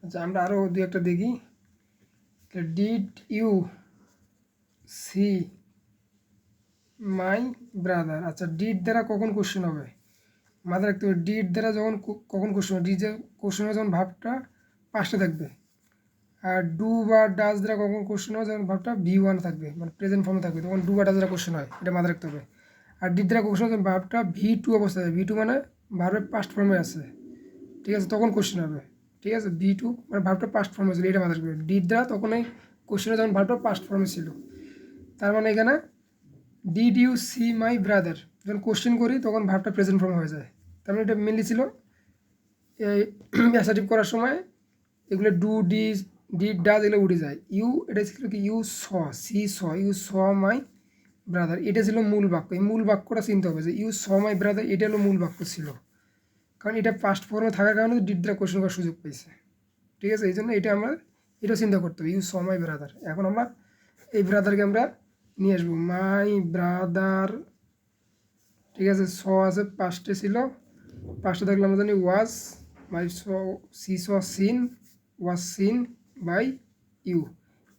আচ্ছা, আমরা আরও দু একটা দেখি। Did you see my brother. আচ্ছা, ডিড দ্বারা কখন কোশ্চেন হবে? মাথায় রাখতে হবে, ডিড দ্বারা যখন কখন কোশ্চেন হবে, ডিড কোশ্চেন হবে যখন ভাবটা পাঁচটা থাকবে। আর ডু বা ডাজ দ্বারা কখন কোশ্চেন হয় যখন ভাবটা V1 থাকবে, মানে প্রেজেন্ট ফর্মে থাকবে, তখন ডু বা ডাজ দ্বারা কোশ্চেন হয়, এটা মাথায় রাখতে হবে। আর ডিড দ্বারা কোশ্চেন হয় যখন ভাবটা V2 অবস্থায়, V2 মানে ভার্বের পাস্ট ফর্মে আছে, ঠিক আছে, তখন কোশ্চেন হবে। ঠিক আছে, V2 মানে ভার্বটা পাস্ট ফর্মে ছিল, এটা মাথায় রাখবে। ডিড দ্বারা তখন এই কোশ্চেনে যখন ভার্বটা পাস্ট ফর্মে ছিল, তার মানে এখানে did you see my brother যখন কোশ্চেন করি তখন ভার্বটা প্রেজেন্ট ফর্ম হয়ে যায়। তার মানে এটা মেনলি ছিল এই অ্যাসার্টিভ করার সময় এগুলো ডু ডিড ডাজ এগুলো উঠে যায়। ইউ এটা ছিল কি, you saw see saw you saw my brother, এটা ছিল মূল বাক্য। এই মূল বাক্যটা চিনতে হবে যে ইউ স মাই ব্রাদার, এটা হলো মূল বাক্য ছিল, কারণ এটা পাস্ট ফর্মে থাকার কারণে ডিড দ্বারা কোশ্চেন করার সুযোগ পেয়েছে। ঠিক আছে, এই জন্য এটা আমরা এটা চিন্তা করতে হবে, ইউ স মাই ব্রাদার। এখন আমরা এই ব্রাদারকে আমরা নিয়ে আসবো, মাই ব্রাদার। ঠিক আছে, স আছে, পাস্টে ছিল, পাস্টে থাকলে আমরা জানি ওয়াজ, মাই সি স seen, was seen by you.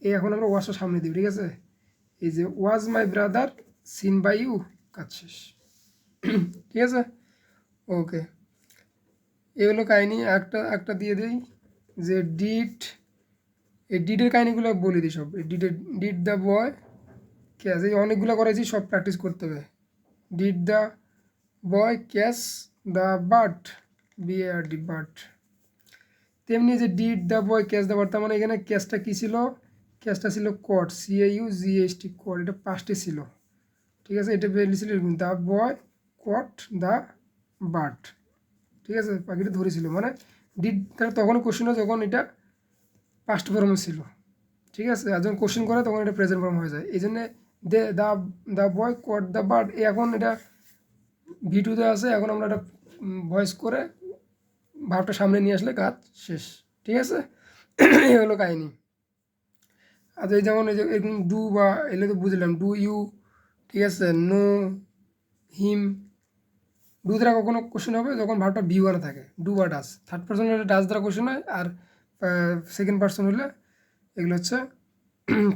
এই এখন আমরা ওয়াজটা সামনে দিই। ঠিক আছে, এই যে was my brother seen by you, কাজ শেষ। ঠিক আছে, ওকে। এ হলো কাহিনি। একটা একটা দিয়ে দিই যে ডিড, এই ডিডের কাহিনিগুলো বলে দিই সব। ডিড দ্য বয় ক্যাচ, এই অনেকগুলো করেছি, সব প্র্যাকটিস করতে হবে। Did the boy catch the bird, BARD bird. তেমনি যে did the boy catch the bird, তার মানে এখানে ক্যাচটা কী ছিল? ক্যাচটা ছিল কট, CAUGHT, কট, এটা পাস্টে ছিল। ঠিক আছে, এটা বেরিয়েছিল এরকম, the boy caught the bird. ঠিক আছে, পাখিটা ধরেছিল, মানে ডিড তারা তখন কোশ্চেন হয় যখন এটা পাস্ট ফর্মে ছিল। ঠিক আছে, আর যখন কোশ্চেন করে তখন এটা প্রেজেন্ট ফর্ম হয়ে যায়। এই জন্যে the boy caught the bird, এখন এটা V2-তে আছে। এখন আমরা এটা ভয়েস করে ভাবটা সামনে নিয়ে আসলে কাজ শেষ। ঠিক আছে, এই হলো কাহিনি। আর এই যেমন এই যে এরকম ডু বা এলে তো বুঝলাম, ডু ইউ, ঠিক আছে, নো হিম। ডু দ্বারা কখনো কোশ্চেন হবে যখন ভাবটা V1 থাকে, ডু বা ডাস। থার্ড পার্সন হলে ডাস দ্বারা কোশ্চেন হয়, আর সেকেন্ড পার্সন হলে এগুলো হচ্ছে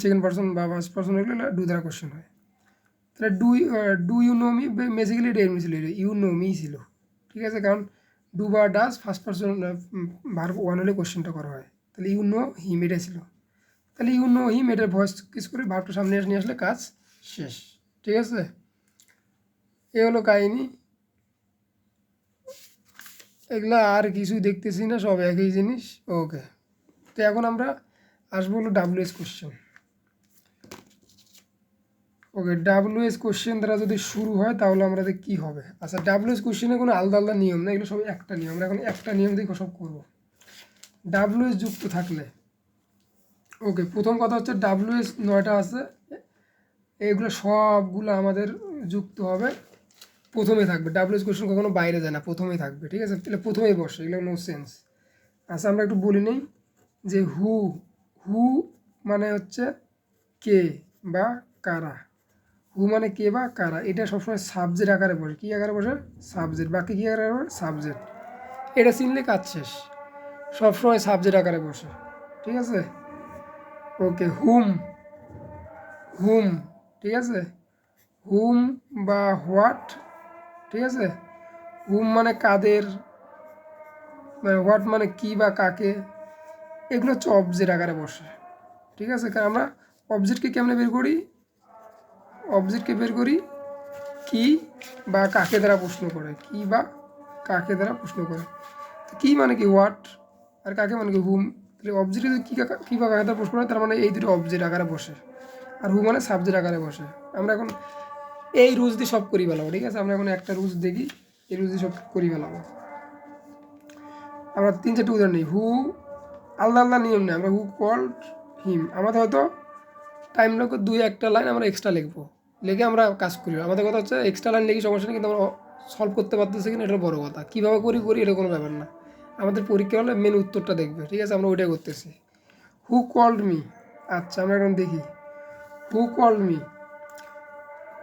সেকেন্ড পার্সন বা ফার্স্ট পার্সন হলে ডু দ্বারা কোশ্চেন হয়। তাহলে do you know me, basically এটা এমনি ছিল, ইউ নো মি ছিল। ঠিক আছে, কারণ ডু বা ডাস ফার্স্ট পার্সন ভার্ব 1 হলে কোশ্চেনটা করা হয়, তাহলে ইউ নো হিম এটা ছিল। তাহলে ইউ নো হিম এটার ভয়েস কিস করে ভার্বটা সামনে নিয়ে আসলে কাজ শেষ। ঠিক আছে, এ হলো কাহিনি। এগুলা আর কিছুই দেখতেছি না, সব একই জিনিস। ওকে, তো এখন আমরা আসবো হলো WH কোশ্চেন। ওকে, WH কোশ্চেন দ্বারা যদি শুরু হয় তাহলে আমাদের কী হবে? আচ্ছা, WH কোশ্চেনে কোনো আলাদা আলাদা নিয়ম না, এগুলো সব একটা নিয়ম। আমরা এখন একটা নিয়ম দিয়ে সব করবো, WH যুক্ত থাকলে। ওকে, প্রথম কথা হচ্ছে WH 9টা আছে, এগুলো সবগুলো আমাদের যুক্ত হবে, প্রথমে থাকবে। WH কোশ্চেন কখনো বাইরে যায় না, প্রথমেই থাকবে। ঠিক আছে, তাহলে প্রথমেই বসে, এগুলো নো সেন্স। আচ্ছা, আমরা একটু বলি নেই যে হু, হু মানে হচ্ছে কে বা কারা। হু মানে কে বা কারা, এটা সবসময় সাবজেক্ট আকারে বসে। কী আকারে বসে? সাবজেক্ট। বাকি কী আকারে বসে? সাবজেক্ট। এটা চিনলে কাজ শেষ, সবসময় সাবজেক্ট আকারে বসে। ঠিক আছে, ওকে। হুম, হুম, ঠিক আছে, হুম বা হোয়াট। ঠিক আছে, হুম মানে কাদের, মানে হোয়াট মানে কী বা কাকে, এগুলো হচ্ছে অবজেক্ট আকারে বসে। ঠিক আছে, কারণ আমরা অবজেক্টকে কেমনে বের করি? অবজেক্টকে বের করি কি বা কাকে দ্বারা প্রশ্ন করে, কি বা কাকে দ্বারা প্রশ্ন করে। তো কী মানে কি হোয়াট, আর কাকে মানে কি হুম। তাহলে অবজেক্টে যদি কী বা কাকে দ্বারা প্রশ্ন করে, তার মানে এই দুটো অবজেক্ট আকারে বসে, আর হু মানে সাবজেক্ট আকারে বসে। আমরা এখন এই রুলস দিয়ে সব করি ফেলাবো। ঠিক আছে, আমরা এখন একটা রুলস দেখি, এই রুলস দিয়ে সব করি ফেলাবো। আমরা 3-4টি উদাহরণ নিই। হু আলাদা আলাদা নিয়ম নেই, আমরা হু কল্ড হিম, আমাদের হয়তো টাইম লাগবে 2-1টা লাইন আমরা এক্সট্রা লিখবো, লিখে আমরা কাজ করি। আমাদের কথা হচ্ছে এক্সট্রা লাইন লিখি সমস্যা নেই, কিন্তু আমরা সলভ করতে পারতেছি কিনা এটা বড় কথা। কীভাবে করি এটা কোনো ব্যাপার না, আমাদের পরীক্ষা হলে মেন উত্তরটা দেখবে। ঠিক আছে, আমরা ওইটাই করতেছি। হু কল্ড মি, আচ্ছা আমরা এখন দেখি। হু কল্ড মি,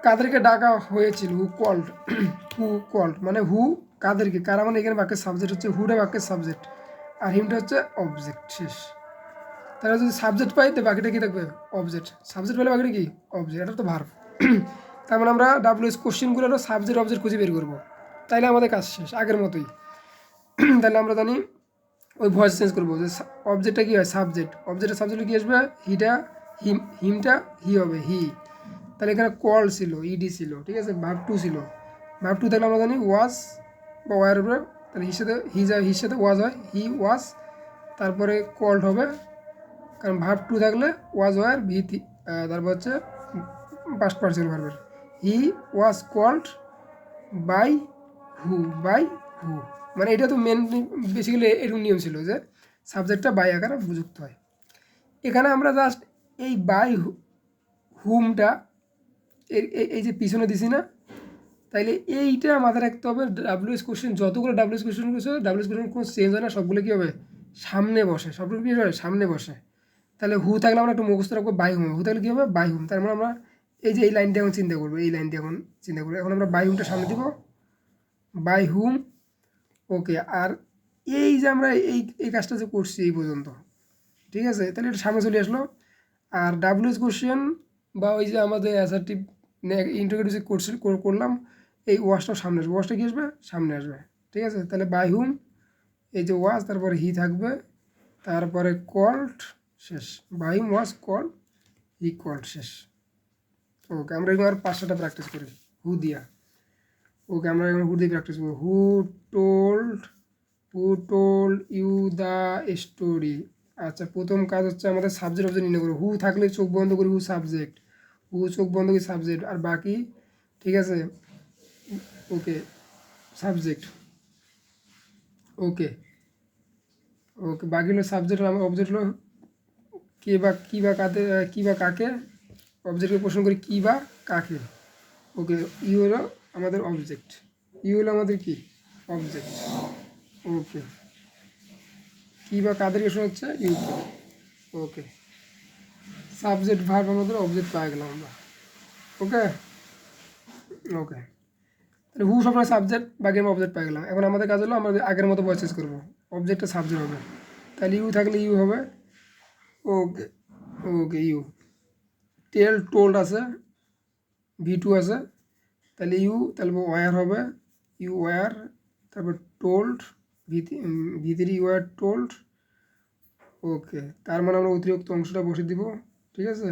কাদেরকে ডাকা হয়েছিল? হু কল্ড, হু কল্ড মানে হু কাদেরকে, কারা মানে এখানে বাক্যের সাবজেক্ট হচ্ছে, হুটা বাক্যের সাবজেক্ট। আর হিমটা হচ্ছে অবজেক্ট, শেষ। তাহলে যদি সাবজেক্ট পাই তো বাকিটা কী থাকবে? অবজেক্ট। সাবজেক্ট পেলে বাকিটা কি? অবজেক্ট। এটা তো ভার্ব। তার মানে আমরা ডাব্লিউএস কোশ্চেনগুলোরও সাবজেক্ট অবজেক্ট খুঁজে বের করবো, তাইলে আমাদের কাজ শেষ আগের মতোই। তাহলে আমরা জানি ওই ভয়েস চেঞ্জ করবো যে অবজেক্টটা কী হয়? সাবজেক্ট। অবজেক্টের সাবজেক্টে কী আসবে? হিটা, হিমটা হি হবে, হি। তাহলে এখানে কল ছিল, ইডি ছিল, ঠিক আছে, ভার্ব টু ছিল। ভার্ব টু থাকলে আমরা জানি ওয়াজ বা ওয়ার উপরে, তাহলে হির সাথে ওয়াজ হয়, হি ওয়াজ, তারপরে কল্ড হবে, কারণ ভার্ব টু থাকলে ওয়াজ ওয়ার ভিতি, তারপর হচ্ছে পাস্ট পার্সিয়াল ভার্বের। He was called by who, by who. মানে এটা তো মেন, বেসিক্যালি এরকম নিয়ম ছিল যে সাবজেক্টটা বাই আকারে যুক্ত হয়। এখানে আমরা জাস্ট এই বাই হুমটা এই যে পিছনে দিছি না, তাইলে এইটা মাথায় রাখতে হবে। ডাব্লিউএস কোশ্চেন যতগুলো ডাব্লিউএস কোশ্চেন করছে, ডাব্লিউএস কোশ্চেন কোনো চেঞ্জ হয় না, সবগুলো কী হবে? সামনে বসে, সবগুলো কী হবে? সামনে বসে। তাহলে হু থাকলে আমরা একটু মুখস্থ রাখবো বাই হুম, হু থাকলে কী হবে? বাই হুম। তার মানে আমরা এই যে এই লাইনটা এখন চিন্তা করবো, এই লাইনটা এখন চিন্তা করবো। এখন আমরা বাই হুমটা সামনে দিব, বাই হুম। ওকে, আর এই যে আমরা এই এই কাজটা যে করছি এই পর্যন্ত, ঠিক আছে, তাহলে এটা সামনে চলে আসলো। আর ডাব্লিউএস কোশ্চেন বা ওই যে আমাদের অ্যাসার্টিভ ইন্টারোগেটিভ কোর্স করলাম, এই ওয়াশটাও সামনে আসবে, ওয়াশটা কী আসবে? সামনে আসবে, ঠিক আছে। তাহলে বাই হুম, এই যে ওয়াশ, তারপরে হি থাকবে, তারপরে কল্ড, শেষ। By whom was called, he called, শেষ। ওকে, আমরা এবার 5টা প্র্যাকটিস করি হু দিয়া। ওকে, আমরা এখন হু দিয়ে প্র্যাকটিস করবো। Who told you the story. আচ্ছা, প্রথম কাজ হচ্ছে আমাদের সাবজেক্ট অবজেক্ট নির্ণয় করবো। হু থাকলে চোখ বন্ধ করি, হু সাবজেক্ট, হু চোখ বন্ধ করি সাবজেক্ট, আর বাকি, ঠিক আছে, ওকে, সাবজেক্ট। ওকে ওকে, বাকি হলো সাবজেক্ট, অবজেক্ট হলো কে বা কী বা কাদের, কী বা কাকে, অবজেক্টকে প্রশ্ন করি কী বা কাকে। ওকে, ইউ হলো আমাদের অবজেক্ট, ইউ হলো আমাদের কি? অবজেক্ট। ওকে, কী বা কাদের প্রশ্ন হচ্ছে ইউকে। ওকে, সাবজেক্ট ভার্ব আমাদের অবজেক্ট পাই গেলাম আমরা। ওকে ওকে, তাহলে হু সবসময় সাবজেক্ট, বাকি আমরা অবজেক্ট পাই গেলাম। এখন আমাদের কাজ হলো আমরা আগের মতো প্রসেস করবো, অবজেক্টটা সাবজেক্ট হবে, তাহলে ইউ থাকলে ইউ হবে। Okay okay, you. টোল্ড আছে, ভি টু আছে, তাহলে ইউ, তাহলে ওয়ার হবে, ইউ ওয়ার, তারপর টোল্ড, ভি থ্রি ইউ আর টোল্ড। ওকে, তার মানে আমরা অতিরিক্ত অংশটা বসে দিব, ঠিক আছে।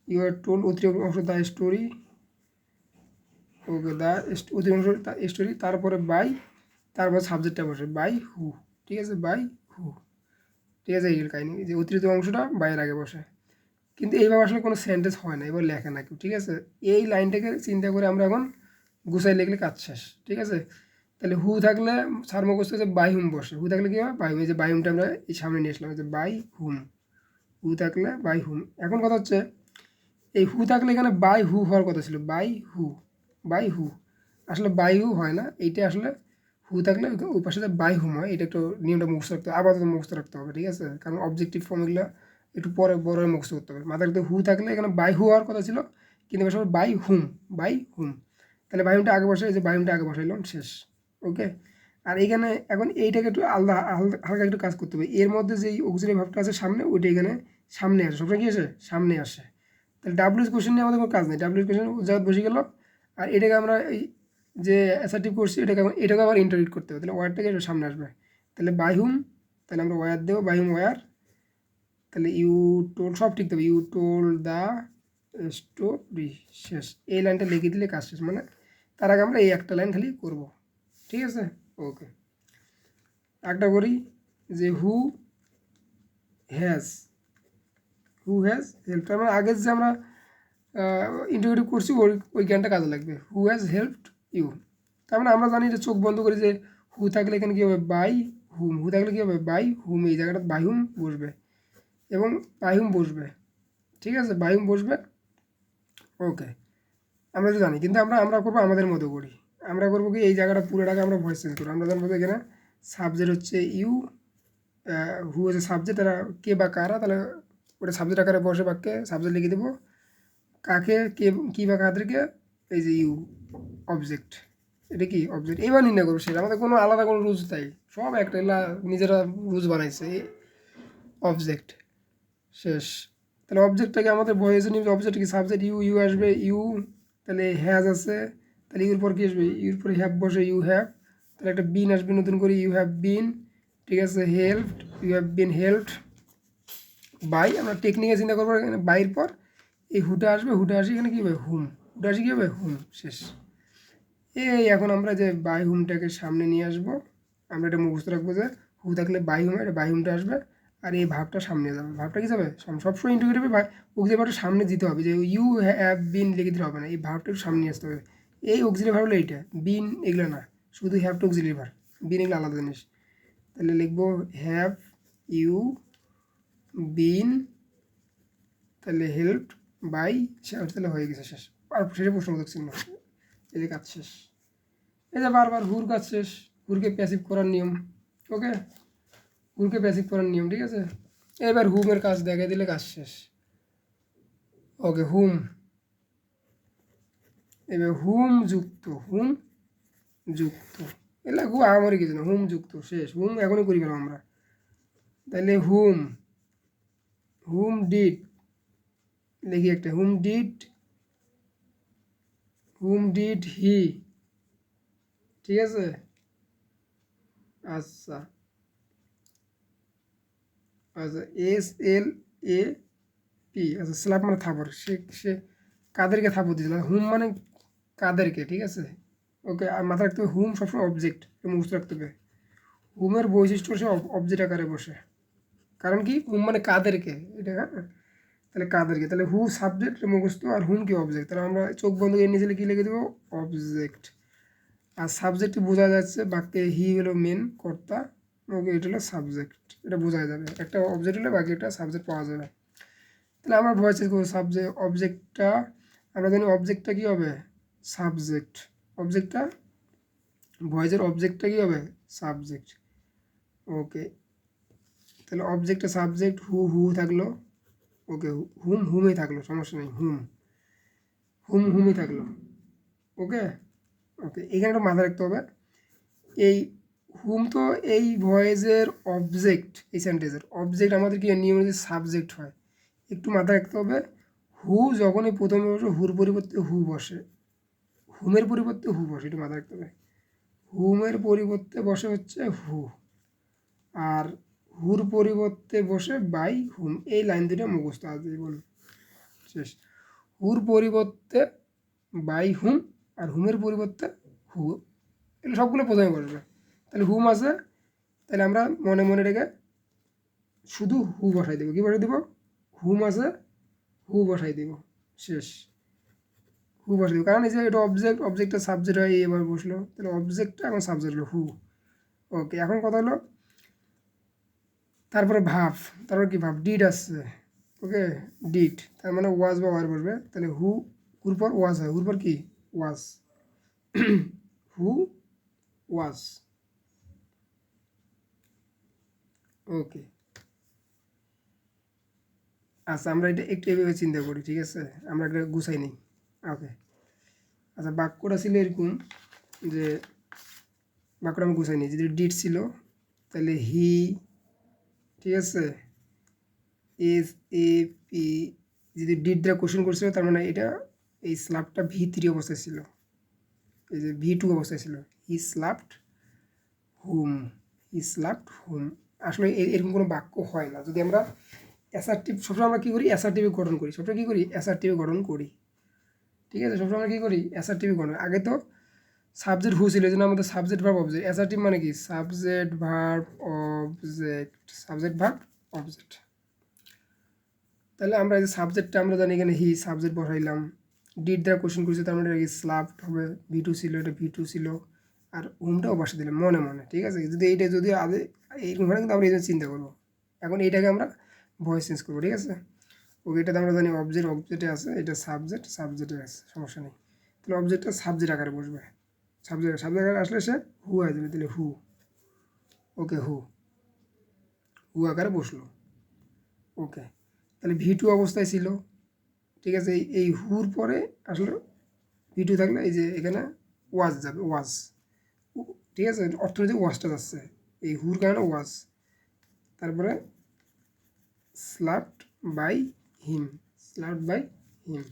ইউ আর টোল্ড, অতিরিক্ত অংশ দ্য স্টোরি। ওকে, দ্য অতিরিক্ত অংশ স্টোরি, তারপরে বাই, তারপর সাবজেক্টটা বসে বাই হু, ঠিক আছে, বাই হু, ঠিক আছে। এই কাহিনি যে অতিরিক্ত অংশটা বাইয়ের আগে বসে, কিন্তু এইভাবে আসলে কোনো সেন্টেন্স হয় না, এবার লেখে না কেউ, ঠিক আছে। এই লাইনটাকে চিন্তা করে আমরা এখন গুছাই লিখলে কাজ শেষ, ঠিক আছে। তাহলে হু থাকলে সার মুখস্থ যে বাই হুম বসে, হু থাকলে কী হয়? বাই হুম। এই যে বাই হুমটা আমরা এই সামনে নিয়ে আসলাম, যে বাই হুম, হু থাকলে বাই হুম। এখন কথা হচ্ছে এই হু থাকলে এখানে বাই হু হওয়ার কথা ছিল, বাই হু, বাই হু। আসলে বাই হু হয় না, এইটা আসলে হু থাকলে ওই পাশে বাই হুম হয়। এটা একটু নিয়মটা মুখস্থ রাখতে হবে, আপাতত মুখস্থ রাখতে হবে, ঠিক আছে, কারণ অবজেক্টিভ ফর্মগুলো একটু পরে বড় মুখস্থ করতে হবে। মাথায় রাখতে হু থাকলে এখানে বাই হু হওয়ার কথা ছিল, কিন্তু বসে বাই হুম, বাই হুম। তাহলে বাই হুমটা আগে বসে, এই যে বাই হুমটা আগে বসাইলাম, শেষ। ওকে, আর এইখানে এখন এইটাকে একটু আলাদা হালকা একটু কাজ করতে হবে। এর মধ্যে যেই অক্সিলারি ভাবটা আছে সামনে, ওইটা এখানে সামনে আসে, সবসময় কি আসে? সামনে আসে। তাহলে ডাব্লিউএস কোশ্চেন নিয়ে আমাদের কোনো কাজ নেই, ডাব্লিউএস কোশ্চেন জায়গা বসে গেল। আর এটাকে আমরা এই যে অ্যাসার্টিভ করছি, এটাকে আবার ইন্টারভিউ করতে হবে, তাহলে ওয়ারটাকে সামনে আসবে। তাহলে বাই হুম, তাহলে আমরা ওয়ার দেবো, বাই হুম ওয়ার, তাহলে ইউ টোল, সব ঠিক দেবে, ইউ টোল দ্য স্টোরি, শেষ। এই লাইনটা লিখে দিলে কাজ শেষ। মানে তার আগে আমরা এই একটা লাইন খালি করব, ঠিক আছে। ওকে, একটা করি যে who has, who has help, আমরা আগের যে আমরা ইন্টারভিউ করছি ওই জ্ঞানটা কাজে লাগবে। হু হ্যাজ হেল্পড ইউ, তার মানে আমরা জানি যে চোখ বন্ধ করি যে হু থাকলে এখানে কী হবে? বাই হুম, হু থাকলে কী হবে? বাই হুম, এই জায়গাটা বাই হুম বসবে এবং বাই হুম বসবে, ঠিক আছে, বাই হুম বসবে। ওকে, আমরা তো জানি, কিন্তু আমরা আমরা করবো আমাদের মতো করি। আমরা করবো কি, এই জায়গাটা পুরোটাকে আমরা ভয়েস চেঞ্জ করবো। আমরা জানবো এখানে সাবজেক্ট হচ্ছে ইউ, হু হচ্ছে সাবজেক্ট, তারা কে বা কারা, তাহলে ওটা সাবজেক্ট আকারে বসে বাক্যে সাবজেক্ট লিখে দেবো। কাকে, কে, কী বা কাদেরকে, এই যে ইউ অবজেক্ট, এটা কি অবজেক্ট। এবার নির্ণয় করবো সেটা, আমাদের কোনো আলাদা কোনো রুলস তাই সব একটা নিজেরা রুলস বানাইছে অবজেক্ট শেষ। তাহলে অবজেক্টটাকে আমাদের বয়েছে নিবে, অবজেক্ট কি সাবজেক্ট ইউ, ইউ আসবে ইউ, তাহলে হ্যাজ আছে, তাহলে ইউর পর কি আসবে, ইউর পরে হ্যাভ বসে ইউ হ্যাভ, তাহলে একটা বিন আসবে নতুন করে ইউ হ্যাভ বিন, ঠিক আছে, helped, you have been helped by. আমরা টেকনিকে চিন্তা করবো, এখানে বাইর পর এই হুটা আসবে, হুটা আসি এখানে কী হবে হুম, হুটা আসি কী হবে হুম শেষ। এই এখন আমরা যে বাই হুমটাকে সামনে নিয়ে আসবো, আমরা এটা মুখস্থ রাখবো যে হু থাকলে বাই হুম, এটা বাই হুমটা আসবে আর এই ভাবটা সামনে যাবে, ভাবটা কি যাবে সবসময় ইন্টিগ্রেটিভ অক্সিলারি ভাবটা সামনে দিতে হবে, যে ইউ হ্যাভ বিন লিখে দিতে হবে না, এই ভাবটা একটু সামনে আসতে হবে। এই অক্সিলারি ভাব হলো এইটা, বিন এগুলো না, শুধু হ্যাভটা অক্সিলারি ভাব, বিন এগুলো আলাদা জিনিস। তাহলে লিখবো হ্যাভ ইউ বিন, তাহলে হেল্পড বাই, তাহলে হয়ে গেছে শেষ। আর শেষে প্রশ্নবোধক চিহ্ন, এই যে কাজ শেষ। এই যে বারবার হুর কাজ শেষ, হুরকে প্যাসিভ করার নিয়ম, ওকে, হুরকে প্যাসিভ করার নিয়ম, ঠিক আছে। এবার হুমের কাজ দেখে দিলে কাজ শেষ, ওকে। হুম, এবার হুম যুক্ত, হুম যুক্ত, এগুলা খুব আমারই কিছু না, হুম যুক্ত শেষ, হুম এখনই করি পেলাম আমরা। তাহলে হুম, হুম ডিড, লিখি একটা হুম ডিড হি, ঠিক আছে। আচ্ছা আচ্ছা, এস এল এ পি, আচ্ছা স্ল্যাব মানে থাপড়, সে সে কাদেরকে থাপড় দিয়েছিল, হুম মানে কাদেরকে, ঠিক আছে, ওকে। আর মাথায় রাখতে হবে হুম সবসময় অবজেক্ট, মুখস্থ রাখতে হবে। হুমের বৈশিষ্ট্য সে অবজেক্ট আকারে বসে, কারণ কি হুম মানে কাদেরকে, এটা হ্যাঁ। তাহলে কাদেরকে, তাহলে হু সাবজেক্ট মুখস্থ আর হুম কি অবজেক্ট, তাহলে আমরা চোখ বন্ধ করে নিচে কী লিখে দেবো অবজেক্ট। আর সাবজেক্ট বোঝা যাচ্ছে বাক্যে হি হলো মেন কর্তা, ওকে, এটা হলো সাবজেক্ট, এটা বোঝা যাবে, একটা অবজেক্ট হলে বাকি একটা সাবজেক্ট পাওয়া যাবে। তাহলে আমরা ভয়েস করবো সাবজেক্ট, অবজেক্টটা আমরা জানি অবজেক্টটা কী হবে সাবজেক্ট, অবজেক্টটা ভয়েসের অবজেক্টটা কী হবে সাবজেক্ট, ওকে। তাহলে অবজেক্টটা সাবজেক্ট, হু হু থাকলো, ওকে, হুম হুমই থাকলো, সমস্যা নেই, হুম হুম হুমই থাকলো, ওকে ওকে। এখানে একটা মাথায় রাখতে হবে, এই হুম তো এই ভয়েসের অবজেক্ট, এই সেন্টেন্সের অবজেক্ট আমাদের কি নিয়ম অনুযায়ী সাবজেক্ট হয়, একটু মাথায় রাখতে হবে। হু যখনই প্রথমে বসে হুর পরিবর্তে হু বসে, হুমের পরিবর্তে হু বসে, একটু মাথায় রাখতে হবে। হুমের পরিবর্তে বসে হচ্ছে হু, আর হুর পরিবর্তে বসে বাই হুম, এই লাইন দুটো মুখস্থ আছে বলুন শেষ। হুর পরিবর্তে বাই হুম আর হুমের পরিবর্তে হু, এগুলো সবগুলো প্রথমে বসবে। তাহলে হুম আছে, তাহলে আমরা মনে মনে রেখে শুধু হু বসাই দেবো, কী বসাই দেবো হুম আছে, হু বসাই দেবো শেষ, হু বসাই দেবো, কারণ এই যে এটা অবজেক্ট, অবজেক্টটা সাবজেক্ট হয় এবার বসলো, তাহলে অবজেক্টটা এখন সাবজেক্ট হলো হু, ওকে। এখন কথা হলো তারপরে ভাব, তারপর কি ভাব ডিড আসছে, ওকে, ডিড তার মানে ওয়াজ বা ওয়ার বসবে, তাহলে হু, হুর পর ওয়াজ হয়, হুর পর কি ওয়াজ, হু ওয়াজ, ওকে। আচ্ছা আমরা এটা একটু এভাবে চিন্তা করি, ঠিক আছে, আমরা এটা গুছাই নিই, ওকে। আচ্ছা বাক্যটা ছিল এরকম যে, বাক্যটা আমি গুছাই নিই, যদি ডিড ছিল তাহলে হি, ঠিক আছে, এস এ পি, যদি ডিড দ্বারা কোশ্চেন করছিল তার মানে এটা এই স্ল্যাপটা ভি3 অবস্থায় ছিল, এই যে ভি2 অবস্থায় ছিল, হি স্ল্যাপড হুম, হি স্ল্যাপড হুম। আসলে এরকম কোনো বাক্য হয় না যদি আমরা অ্যাসার্টিভ, সবসময় আমরা কী করি অ্যাসার্টিভে গঠন করি, সবসময় কী করি অ্যাসার্টিভে গঠন করি, ঠিক আছে, সবসময় আমরা কী করি অ্যাসার্টিভে গঠন। আগে তো সাবজেক্ট হু ছিল, এই জন্য আমাদের সাবজেক্ট ভার্ব অবজেক্ট, অ্যাসার্টিভ মানে কি subject verb object, subject verb object. তাহলে আমরা এই যে সাবজেক্টটা আমরা জানি এখানে হি সাবজেক্ট বসাইলাম, ডিড দ্বারা কোশ্চেন করছি তার মানে এটা স্ল্যাপড হবে, ভি2 ছিল, এটা ভি2 ছিল, আর হুমটাও বসে দিলাম মনে মনে, ঠিক আছে। যদি এইটা যদি আগে এইরকম হয় কিন্তু আমরা এই জন্য চিন্তা করবো, এখন এইটাকে আমরা ভয়েস চেঞ্জ করবো, ঠিক আছে, ওকে। এটাতে আমরা জানি অবজেক্ট, অবজেক্টে আছে, এটা সাবজেক্ট, সাবজেক্টে আছে, সমস্যা নেই। তাহলে অবজেক্টটা সাবজেক্ট আকারে বসবে, সাবজেক্ট আকারে আসলে সে হু হয়ে যাবে, তাহলে হু, ওকে, হু হু আকারে বসলো, ওকে। তাহলে ভি2 অবস্থায় ছিল, ঠিক আছে, এই হুর পরে আসলে ভি2 থাকলে এই যে এখানে ওয়াজ যাবে, ওয়াজ, ঠিক আছে, অর্থনীতি ওয়াজটা যাচ্ছে, এই হুর কারণে ওয়াজ। তারপরে স্লাভড বাই হিম, স্লাভড বাই হিম,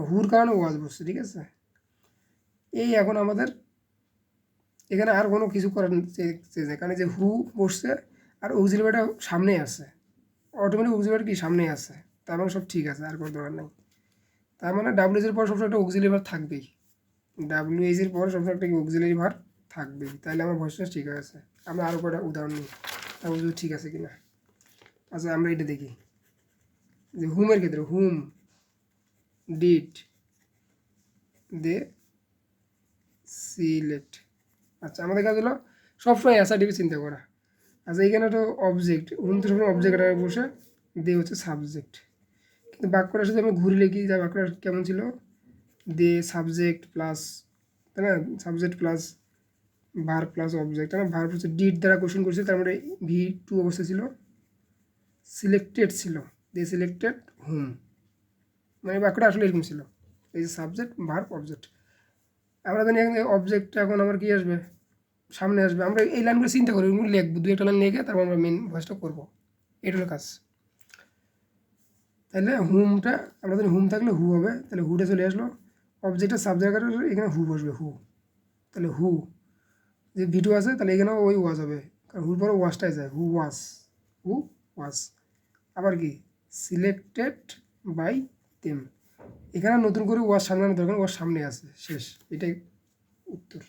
হুর কারণে ওয়াজ বসছে, ঠিক আছে। এই এখন আমাদের এখানে আর কোনো কিছু করার চেয়েছে, কারণ যে হু বসছে আর অক্সিলারিটা সামনেই আছে, অটোমেটিক অক্সিলারি কি সামনেই আছে, তার মানে সব ঠিক আছে, আর কোনো দরকার নেই। তার মানে ডাব্লিউ এর পর সবসময় একটা অক্সিলারি ভার থাকবেই, ডাব্লিউ এর পর সবসময় একটা অক্সিলারি ভার থাকবেই, তাহলে আমার ভয়েসটা ঠিক আছে। আমরা আরও কটা উদাহরণ নিই, তারপর ঠিক আছে কিনা। আচ্ছা আমরা এটা দেখি যে হুমের ক্ষেত্রে, হুম ডিড দে সিলেক্ট। আচ্ছা আমাদের কাজ হলো সবসময় অ্যাসার্টিভ চিন্তা করা। আচ্ছা এইখানে তো অবজেক্ট, হুম তো সবসময় অবজেক্ট বসে, দে হচ্ছে সাবজেক্ট, কিন্তু বাক্যটা সাথে আমি ঘুরে লিখি, যা বাক্যটা কেমন ছিল, দে সাবজেক্ট প্লাস, তাই না, subject plus verb plus object, তাই না, ভার হচ্ছে ডিড দ্বারা কোশ্চেন করছে, তার মানে V2 অবস্থা ছিল, সিলেক্টেড ছিল, দে সিলেক্টেড হুম, মানে বাক্যটা আসলে এরকম ছিল, এই যে সাবজেক্ট ভার অবজেক্ট। আমরা জানি এখানে অবজেক্টটা এখন আমার কি আসবে, সামনে আসবে, আমরা এই লাইনগুলো চিন্তা করি, ওইগুলো লিখবো, দু একটা লাইন লিখে তারপর আমরা মেন ভয়েসটা করবো, এটা হলো কাজ। তাহলে হুমটা আমরা জানি হুম থাকলে হু হবে, তাহলে হুটা চলে আসলো, অবজেক্টের সাবজেক্ট এখানে হু বসবে, হু, তাহলে হু, যে V2 আছে তাহলে এখানেও ওই ওয়াজ হবে, কারণ হুর পরে ওয়াজটাই যায়, হু ওয়াজ, হু ওয়াজ। আবার কি সিলেক্টেড বাই তেম, এখানে নতুন করে ওয়াজ সামনে আনার দরকার, ওয়াজ সামনে আছে, শেষ, এটাই উত্তর,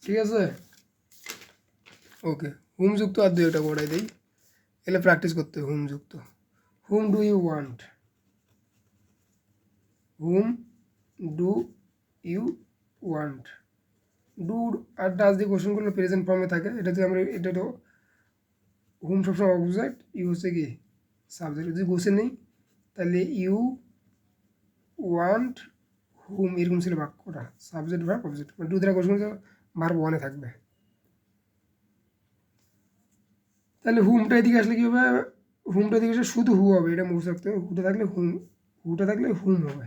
ঠিক আছে। ওকে, হুম যুক্ত আর দুই একটা বড়াই দিই, এলে প্র্যাকটিস করতে হবে, হুম যুক্ত, whom do you want, whom do you want, do আর ডাজ দিয়ে কোশ্চেনগুলো প্রেজেন্ট ফর্মে থাকে, এটাতে আমরা এটা তো হুম সবসময় অবজেক্ট, ইউ হচ্ছে কি সাবজেক্ট, যদি গোছে নেই তাহলে ইউ ওয়ান্ট হুম এরকম ছিল বাক্যটা, সাবজেক্ট ভার্ব অবজেক্ট, মানে ডু দ্বারা কোশ্চেন ভার্ব ওয়ানে থাকবে। তাহলে হুমটা এদিকে আসলে কী হবে, হুমটা এদিকে আসলে শুধু হু হবে, এটা মুখস্থ রাখতে হবে, হুটা থাকলে হুম, হুটা থাকলে হুম হবে,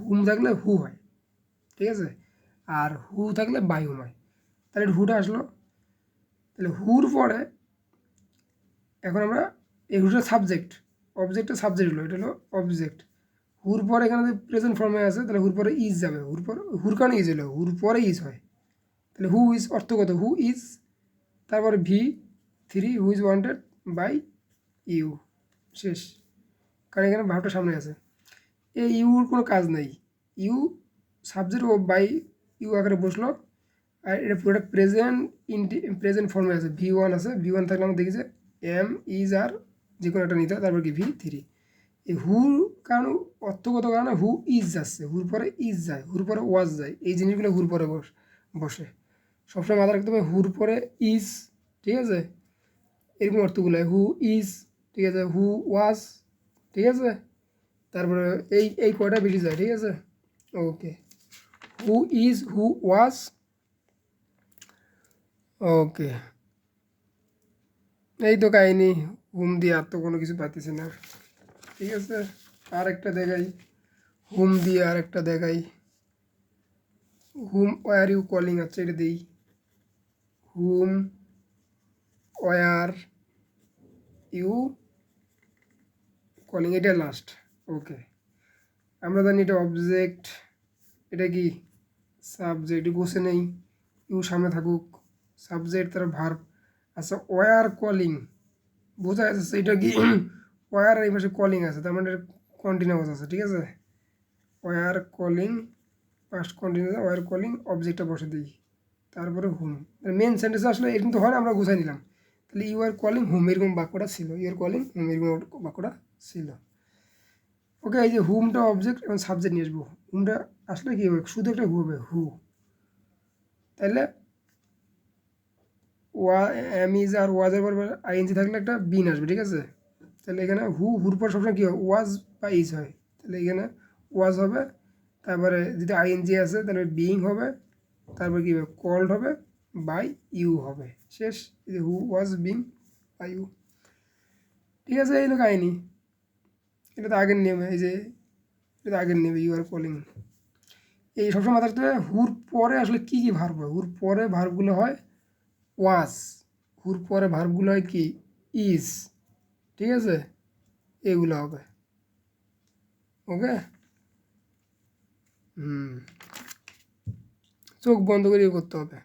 হুম থাকলে হু হয়, ঠিক আছে, আর হু থাকলে বাই হুম হয়। তাহলে হুটা আসলো, তাহলে হুর পরে এখন আমরা এই হুটা সাবজেক্ট, অবজেক্টটা সাবজেক্ট হলো, এটা হলো অবজেক্ট, হুর পরে এখানে যদি প্রেজেন্ট ফর্মে আছে তাহলে হুর পরে ইজ যাবে, হুর পর হুর কারণে ইজ হলো, হুর পরে ইজ হয়, তাহলে হু ইজ অর্থগত, হু ইজ, তারপরে V3 who is wanted by you, শেষ, কারণ এখানে ভাবটা সামনে আছে, এই ইউর কোনো কাজ নেই, ইউ সাবজেক্ট ও বাই ইউ আকারে বসলো, আর এটা পুরোটা প্রেজেন্ট ফর্মে আছে, V1 আছে, V1 থাকলে আমরা দেখি যে এম ইজ আর যে কোনো একটা নিতে হয়, তারপর কি V3, এই হুর কারণ অর্থগত কারণে হু ইজ যাচ্ছে, হুর পরে ইজ যায়, হুর পরে ওয়াজ যায়, এই জিনিসগুলো হুর পরে বসে, সবসময় মাথায় রাখতে হবে হুর পরে ইজ, ঠিক আছে, এরকম অর্থগুলো, হু ইজ, ঠিক আছে, হু ওয়াজ, ঠিক আছে, তারপরে এই কয়টা বেশি যায়, ঠিক আছে। ওকে, হু ইজ, হু ওয়াজ, ওকে, এই তো কাহিনি, হুম দিয়ে আর তো কোনো কিছু পাইতেছি না, ঠিক আছে। আর একটা দেখাই, হুম দিয়ে আর একটা দেখাই, হুম ওয়ার ইউ কলিং, আচ্ছা এটা দিই, হুম ওয়ার ইউ কলিং, এটা লাস্ট। ওকে, আমরা জানি এটা অবজেক্ট, এটা কি সাবজেক্ট, গোছে নেই, ইউ সামনে থাকুক, সাবজেক্ট তার ভার্ব। আচ্ছা ওয়ার কলিং বোঝা যাচ্ছে, এটা কি ওয়ার এই পাশে কলিং আছে, তার মানে কন্টিনিউয়াস আছে, ঠিক আছে, were calling past continuous, were calling অবজেক্টটা বসে দিই, তারপরে হুম, মেন সেন্টেন্স আসলে এরকম তো হয় না, আমরা গুছাই নিলাম, তাহলে ইউ আর কলিং হুম এরকম বাক্যটা ছিল, ইউ আর কলিং হুম এরকম বাক্যটা ছিল। ওকে, এই যে হুমটা অবজেক্ট এবং সাবজেক্ট নিয়ে আসবো, হুমটা আসলে কী হবে, শুধু একটা হু হবে, হু, তাহলে এম ইজ আর ওয়াজের পর আইএনজি থাকলে একটা বিন আসবে, ঠিক আছে, তাহলে এখানে হুর পর সবসময় কী হয়, ওয়াজ বা ইজ হয়, তাহলে এখানে ওয়াজ হবে, তারপরে যদি আইএনজি আছে তাহলে বিইং হবে, তারপর কী হবে, কল্ড হবে, বাই ইউ হবে, শেষ, এই যে হু ওয়াজ বিং বাই ইউ, ঠিক আছে, এই তো কাহিনি, এটা তো আগের নিয়মে, এই যে এটা তো আগের নিয়মে, ইউ আর কলিং, এই সবসময় মাথায় রাখতে হবে হুর পরে আসলে কী কী ভার্ব হয়। হুর পরে ভার্বগুলো হয় ওয়াজ, হুর পরে ভার্বগুলো হয় কি ইজ, ঠিক আছে, এগুলো হবে। ওকে, চোখ বন্ধ করে করতে হবে।